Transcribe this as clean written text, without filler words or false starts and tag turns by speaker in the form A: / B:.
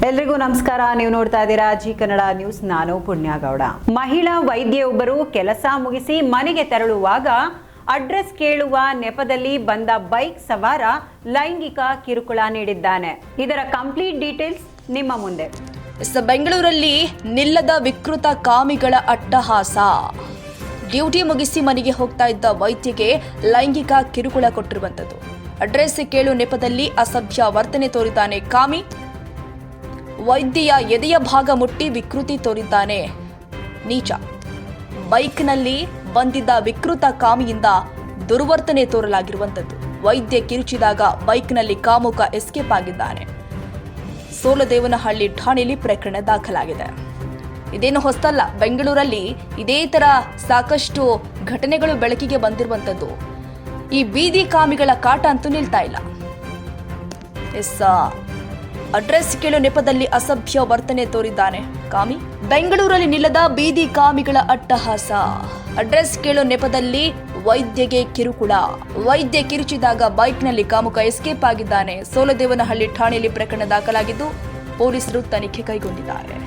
A: ಎಲ್ರಿಗೂ ನಮಸ್ಕಾರ. ನೀವು ನೋಡ್ತಾ ಇದ್ದೀರಾ ಜಿ ಕನ್ನಡ ನ್ಯೂಸ್. ನಾನು ಪುಣ್ಯಗೌಡ. ಮಹಿಳಾ ವೈದ್ಯೆಯೊಬ್ಬರು ಕೆಲಸ ಮುಗಿಸಿ ಮನೆಗೆ ತೆರಳುವಾಗ ಅಡ್ರೆಸ್ ಕೇಳುವ ನೆಪದಲ್ಲಿ ಬಂದ ಬೈಕ್ ಸವಾರ ಲೈಂಗಿಕ ಕಿರುಕುಳ ನೀಡಿದ್ದಾನೆ. ಇದರ ಕಂಪ್ಲೀಟ್ ಡೀಟೇಲ್ಸ್ ನಿಮ್ಮ ಮುಂದೆ.
B: ಬೆಂಗಳೂರಲ್ಲಿ ನಿಲ್ಲದ ವಿಕೃತ ಕಾಮಿಗಳ ಅಟ್ಟಹಾಸ. ಡ್ಯೂಟಿ ಮುಗಿಸಿ ಮನೆಗೆ ಹೋಗ್ತಾ ಇದ್ದ ವೈದ್ಯೆಗೆ ಲೈಂಗಿಕ ಕಿರುಕುಳ ಕೊಟ್ಟಿರುವಂತದ್ದು. ಅಡ್ರೆಸ್ ಕೇಳು ನೆಪದಲ್ಲಿ ಅಸಭ್ಯ ವರ್ತನೆ ತೋರಿದ್ದಾನೆ ಕಾಮಿ. ವೈದ್ಯೆಯ ಎದೆಯ ಭಾಗ ಮುಟ್ಟಿ ವಿಕೃತಿ ತೋರಿದ್ದಾನೆ ನೀಚ. ಬೈಕ್ನಲ್ಲಿ ಬಂದಿದ್ದ ವಿಕೃತ ಕಾಮಿಯಿಂದ ದುರ್ವರ್ತನೆ ತೋರಲಾಗಿರುವಂತದ್ದು. ವೈದ್ಯೆ ಕಿರುಚಿದಾಗ ಬೈಕ್ನಲ್ಲಿ ಕಾಮುಕ ಎಸ್ಕೇಪ್ ಆಗಿದ್ದಾನೆ. ಸೋಲದೇವನಹಳ್ಳಿ ಠಾಣೆಯಲ್ಲಿ ಪ್ರಕರಣ ದಾಖಲಾಗಿದೆ. ಇದೇನು ಹೊಸತಲ್ಲ, ಬೆಂಗಳೂರಲ್ಲಿ ಇದೇ ತರ ಸಾಕಷ್ಟು ಘಟನೆಗಳು ಬೆಳಕಿಗೆ ಬಂದಿರುವಂತದ್ದು. ಈ ಬೀದಿ ಕಾಮಿಗಳ ಕಾಟ ಅಂತೂ ನಿಲ್ತಾ ಇಲ್ಲ. ಅಡ್ರೆಸ್ ಕೇಳು ನೆಪದಲ್ಲಿ ಅಸಭ್ಯ ವರ್ತನೆ ತೋರಿದ್ದಾನೆ ಕಾಮಿ. ಬೆಂಗಳೂರಲ್ಲಿ ನಿಲ್ಲದ ಬೀದಿ ಕಾಮಿಗಳ ಅಟ್ಟಹಾಸ. ಅಡ್ರೆಸ್ ಕೇಳು ನೆಪದಲ್ಲಿ ವೈದ್ಯೆಗೆ ಕಿರುಕುಳ. ವೈದ್ಯೆ ಕಿರುಚಿದಾಗ ಬೈಕ್ನಲ್ಲಿ ಕಾಮುಕ ಎಸ್ಕೇಪ್ ಆಗಿದ್ದಾನೆ. ಸೋಲದೇವನಹಳ್ಳಿ ಠಾಣೆಯಲ್ಲಿ ಪ್ರಕರಣ ದಾಖಲಾಗಿದ್ದು ಪೊಲೀಸರು ತನಿಖೆ ಕೈಗೊಂಡಿದ್ದಾರೆ.